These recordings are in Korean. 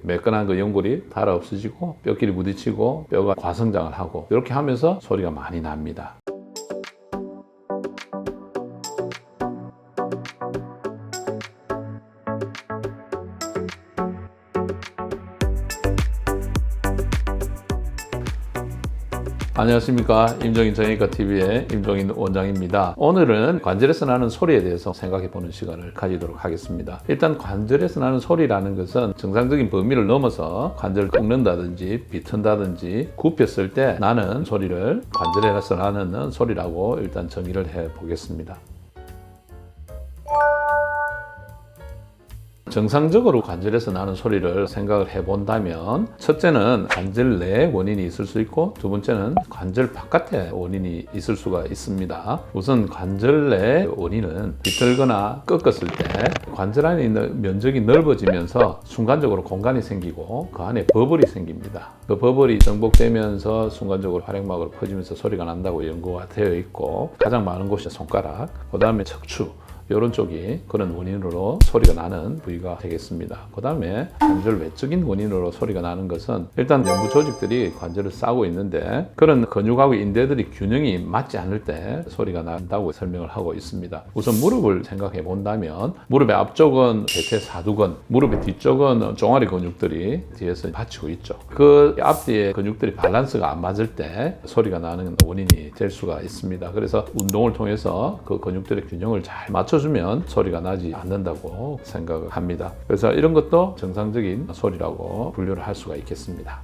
매끈한 그 연골이 닳아 없어지고 뼈끼리 부딪히고 뼈가 과성장을 하고 이렇게 하면서 소리가 많이 납니다. 안녕하십니까. 임종인 정형외과TV의 임종인 원장입니다. 오늘은 관절에서 나는 소리에 대해서 생각해보는 시간을 가지도록 하겠습니다. 일단 관절에서 나는 소리라는 것은 정상적인 범위를 넘어서 관절을 꺾는다든지 비튼다든지 굽혔을 때 나는 소리를 관절에서 나는 소리라고 일단 정의를 해보겠습니다. 정상적으로 관절에서 나는 소리를 생각을 해본다면 첫째는 관절 내에 원인이 있을 수 있고 두 번째는 관절 바깥에 원인이 있을 수가 있습니다. 우선 관절 내 원인은 비틀거나 꺾었을 때 관절 안에 있는 면적이 넓어지면서 순간적으로 공간이 생기고 그 안에 버블이 생깁니다. 그 버블이 정복되면서 순간적으로 활액막으로 퍼지면서 소리가 난다고 연구가 되어 있고 가장 많은 곳이 손가락, 그 다음에 척추 이런 쪽이 그런 원인으로 소리가 나는 부위가 되겠습니다. 그 다음에 관절 외적인 원인으로 소리가 나는 것은 일단 연부 조직들이 관절을 싸고 있는데 그런 근육하고 인대들이 균형이 맞지 않을 때 소리가 난다고 설명을 하고 있습니다. 우선 무릎을 생각해 본다면 무릎의 앞쪽은 대퇴사두근, 무릎의 뒤쪽은 종아리 근육들이 뒤에서 받치고 있죠. 그 앞뒤의 근육들이 밸런스가 안 맞을 때 소리가 나는 원인이 될 수가 있습니다. 그래서 운동을 통해서 그 근육들의 균형을 잘 맞춰주면 소리가 나지 않는다고 생각을 합니다. 그래서 이런 것도 정상적인 소리라고 분류를 할 수가 있겠습니다.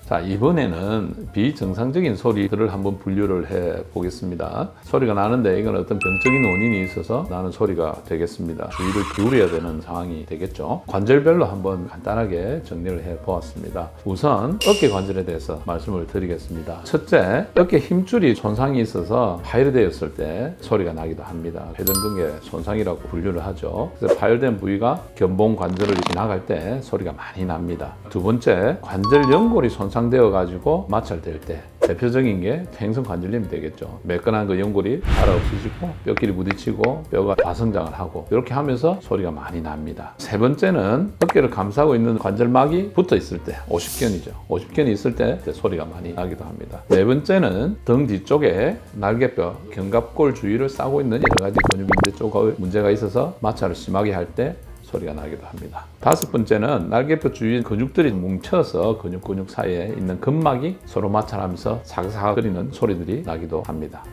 자, 이번에는 비정상적인 소리들을 한번 분류를 해 보겠습니다. 소리가 나는데 이건 어떤 병적인 원인이 있어서 나는 소리가 되겠습니다. 주의를 기울여야 되는 상황이 되겠죠. 관절별로 한번 간단하게 정리를 해 보았습니다. 우선 어깨 관절에 대해서 말씀을 드리겠습니다. 첫째, 어깨 힘줄이 손상이 있어서 파열되었을 때 소리가 나기도 합니다. 회전근개 손상이라고 분류를 하죠. 그래서 파열된 부위가 견봉 관절을 지나갈 때 소리가 많이 납니다. 두 번째, 관절 연골이 손상되어 가지고 마찰될 때 대표적인 게 퇴행성 관절염이 되겠죠. 매끈한 그 연골이 닳아 없어지고 뼈끼리 부딪히고 뼈가 과성장을 하고 이렇게 하면서 소리가 많이 납니다. 세 번째는 어깨를 감싸고 있는 관절막이 붙어 있을 때 50견이죠. 50견이 있을 때 소리가 많이 나기도 합니다. 네 번째는 등 뒤쪽에 날개뼈, 견갑골 주위를 싸고 있는 여러 가지 근육인대 쪽에 문제가 있어서 마찰을 심하게 할 때 소리가 나기도 합니다. 다섯 번째는 날개뼈 주위에 근육들이 뭉쳐서 근육 사이에 있는 근막이 서로 마찰하면서 사각사각거리는 소리들이 나기도 합니다.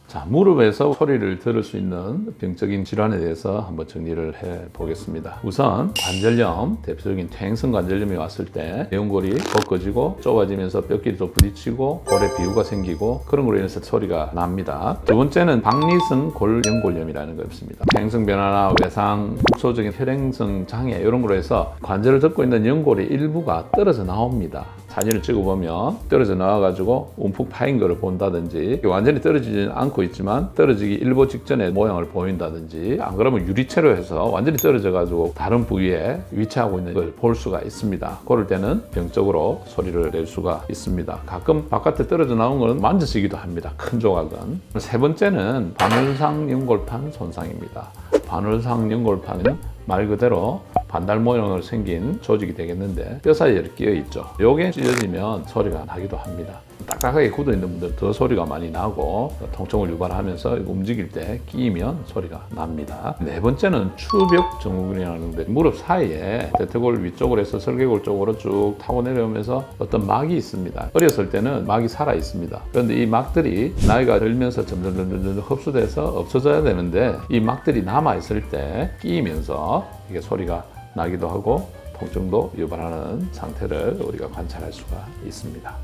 자, 무릎에서 소리를 들을 수 있는 병적인 질환에 대해서 한번 정리를 해 보겠습니다. 우선 관절염, 대표적인 퇴행성 관절염이 왔을 때 연골이 꺾어지고 좁아지면서 뼈끼리 또 부딪히고 골에 비우가 생기고 그런 걸로 인해서 소리가 납니다. 두 번째는 박리성 골연골염이라는 거 있습니다. 퇴행성 변화나 외상, 국소적인 혈행성 장애 이런 걸로 해서 관절을 덮고 있는 연골의 일부가 떨어져 나옵니다. 사진을 찍어보면 떨어져 나와가지고 움푹 파인 거를 본다든지 완전히 떨어지지는 않고 있지만 떨어지기 일보 직전에 모양을 보인다든지 안 그러면 유리체로 해서 완전히 떨어져가지고 다른 부위에 위치하고 있는 걸 볼 수가 있습니다. 그럴 때는 병적으로 소리를 낼 수가 있습니다. 가끔 바깥에 떨어져 나온 거는 만져지기도 합니다. 큰 조각은. 세 번째는 반월상 연골판 손상입니다. 반월상 연골판은 말 그대로 반달 모양으로 생긴 조직이 되겠는데 뼈 사이에 끼어 있죠. 요게 찢어지면 소리가 나기도 합니다. 딱딱하게 굳어 있는 분들 더 소리가 많이 나고 통증을 유발하면서 움직일 때 끼이면 소리가 납니다. 네 번째는 추벽 증후군이라는 건데 무릎 사이에 대퇴골 위쪽으로 해서 설계골 쪽으로 쭉 타고 내려오면서 어떤 막이 있습니다. 어렸을 때는 막이 살아 있습니다. 그런데 이 막들이 나이가 들면서 점점 흡수돼서 없어져야 되는데 이 막들이 남아 있을 때 끼이면서 이게 소리가 나기도 하고 통증도 유발하는 상태를 우리가 관찰할 수가 있습니다.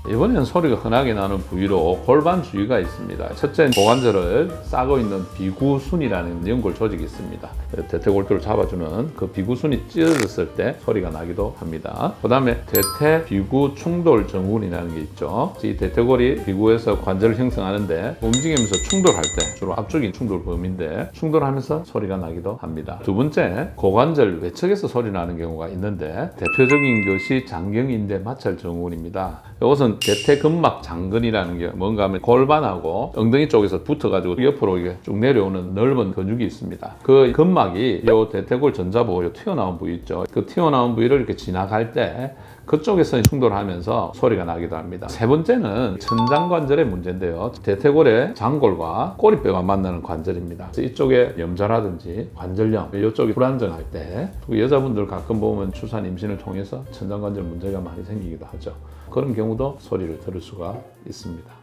이번에는 소리가 흔하게 나는 부위로 골반 주위가 있습니다. 첫째는 고관절을 싸고 있는 비구순이라는 연골 조직이 있습니다. 대퇴골두를 잡아주는 그 비구순이 찢어졌을 때 소리가 나기도 합니다. 그 다음에 대퇴 비구 충돌 증후군이라는 게 있죠. 이 대퇴골이 비구에서 관절을 형성하는데 움직이면서 충돌할 때 주로 앞쪽이 충돌범인데 충돌하면서 소리가 나기도 합니다. 두 번째, 고관절 외측에서 소리 나는 경우가 있는데 대표적인 것이 장경인대 마찰 증후군입니다. 이것은 이거는 대퇴근막 장근이라는 게 뭔가 하면 골반하고 엉덩이 쪽에서 붙어가지고 옆으로 이게 쭉 내려오는 넓은 근육이 있습니다. 그 근막이 요 대퇴골 전자부 요 튀어나온 부위 있죠. 그 튀어나온 부위를 이렇게 지나갈 때 그쪽에서 충돌하면서 소리가 나기도 합니다. 세 번째는 천장관절의 문제인데요. 대퇴골의 장골과 꼬리뼈가 만나는 관절입니다. 이쪽에 염좌라든지 관절염, 이쪽이 불안정할 때 여자분들 가끔 보면 출산 임신을 통해서 천장관절 문제가 많이 생기기도 하죠. 그런 경우도 소리를 들을 수가 있습니다.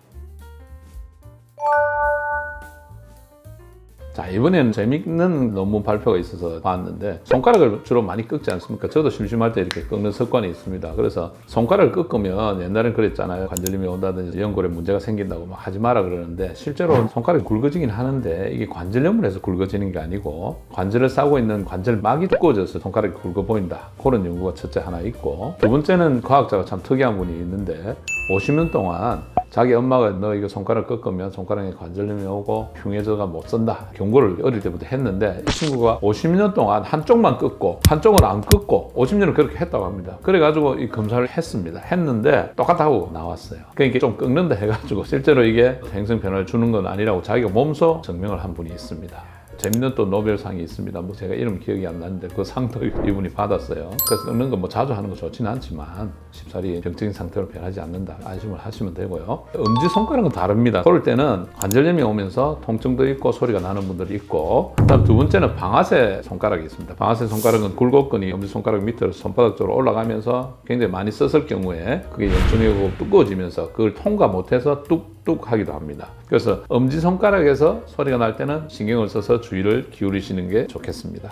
자, 이번에는 재밌는 논문 발표가 있어서 봤는데 손가락을 주로 많이 꺾지 않습니까? 저도 심심할 때 이렇게 꺾는 습관이 있습니다. 그래서 손가락을 꺾으면 옛날엔 그랬잖아요. 관절염이 온다든지 연골에 문제가 생긴다고 막 하지 마라 그러는데 실제로 손가락이 굵어지긴 하는데 이게 관절염을 해서 굵어지는 게 아니고 관절을 싸고 있는 관절막이 두꺼워져서 손가락이 굵어 보인다. 그런 연구가 첫째 하나 있고, 두 번째는 과학자가 참 특이한 분이 있는데 50년 동안 자기 엄마가 너 이거 손가락 꺾으면 손가락에 관절염이 오고 흉해져가 못 쓴다 경고를 어릴 때부터 했는데, 이 친구가 50년 동안 한쪽만 꺾고 한쪽은 안 꺾고 50년을 그렇게 했다고 합니다. 그래가지고 이 검사를 했는데 똑같다고 나왔어요. 그러니까 좀 꺾는다 해가지고 실제로 이게 행성 변화를 주는 건 아니라고 자기가 몸소 증명을 한 분이 있습니다. 재밌는 또 노벨상이 있습니다. 뭐 제가 이름 기억이 안 나는데 그 상도 이분이 받았어요. 그래서 꺾는 거 뭐 자주 하는 거 좋지는 않지만 쉽사리 병적인 상태로 변하지 않는다. 안심을 하시면 되고요. 엄지손가락은 다릅니다. 그럴 때는 관절염이 오면서 통증도 있고 소리가 나는 분들이 있고, 그다음 두 번째는 방아쇠 손가락이 있습니다. 방아쇠 손가락은 굴곡근이 엄지손가락 밑으로 손바닥 쪽으로 올라가면서 굉장히 많이 썼을 경우에 그게 염증이 오고 두꺼워지면서 그걸 통과 못해서 뚝뚝 하기도 합니다. 그래서 엄지손가락에서 소리가 날 때는 신경을 써서 주의를 기울이시는 게 좋겠습니다.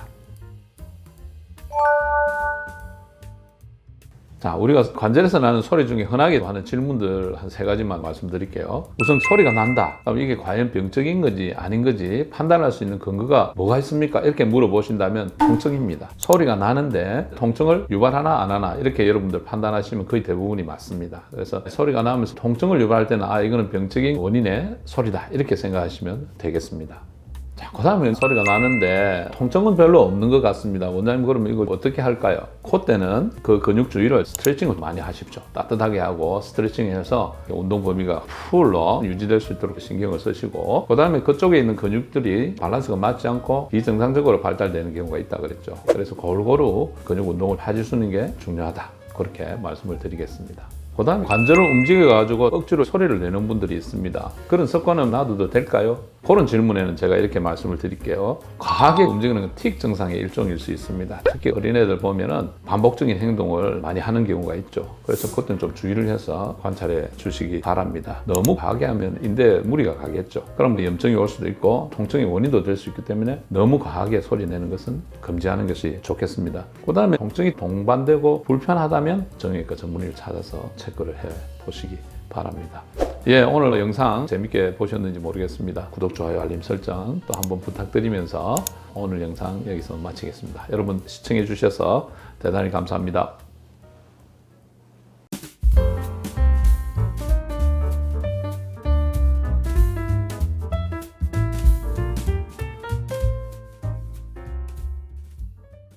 자, 우리가 관절에서 나는 소리 중에 흔하게 하는 질문들 한 세 가지만 말씀드릴게요. 우선 소리가 난다. 그럼 이게 과연 병적인 건지 아닌 건지 판단할 수 있는 근거가 뭐가 있습니까? 이렇게 물어보신다면 통증입니다. 소리가 나는데 통증을 유발하나 안 하나 이렇게 여러분들 판단하시면 거의 대부분이 맞습니다. 그래서 소리가 나면서 통증을 유발할 때는 이거는 병적인 원인의 소리다 이렇게 생각하시면 되겠습니다. 자, 그 다음에 소리가 나는데 통증은 별로 없는 것 같습니다. 원장님 그러면 이거 어떻게 할까요? 그때는 그 근육 주위를 스트레칭을 많이 하십시오. 따뜻하게 하고 스트레칭해서 운동 범위가 풀로 유지될 수 있도록 신경을 쓰시고, 그 다음에 그쪽에 있는 근육들이 밸런스가 맞지 않고 비정상적으로 발달되는 경우가 있다 그랬죠. 그래서 골고루 근육 운동을 해주시는 게 중요하다. 그렇게 말씀을 드리겠습니다. 그 다음에 관절을 움직여가지고 억지로 소리를 내는 분들이 있습니다. 그런 습관은 놔둬도 될까요? 그런 질문에는 제가 이렇게 말씀을 드릴게요. 과하게 움직이는 건 틱 증상의 일종일 수 있습니다. 특히 어린애들 보면은 반복적인 행동을 많이 하는 경우가 있죠. 그래서 그때는 좀 주의를 해서 관찰해 주시기 바랍니다. 너무 과하게 하면 인대에 무리가 가겠죠. 그럼 염증이 올 수도 있고 통증의 원인도 될 수 있기 때문에 너무 과하게 소리 내는 것은 금지하는 것이 좋겠습니다. 그 다음에 통증이 동반되고 불편하다면 정형외과 전문의를 찾아서 체크를 해 보시기 바랍니다. 예, 오늘 영상 재밌게 보셨는지 모르겠습니다. 구독, 좋아요, 알림 설정 또 한번 부탁드리면서 오늘 영상 여기서 마치겠습니다. 여러분 시청해 주셔서 대단히 감사합니다.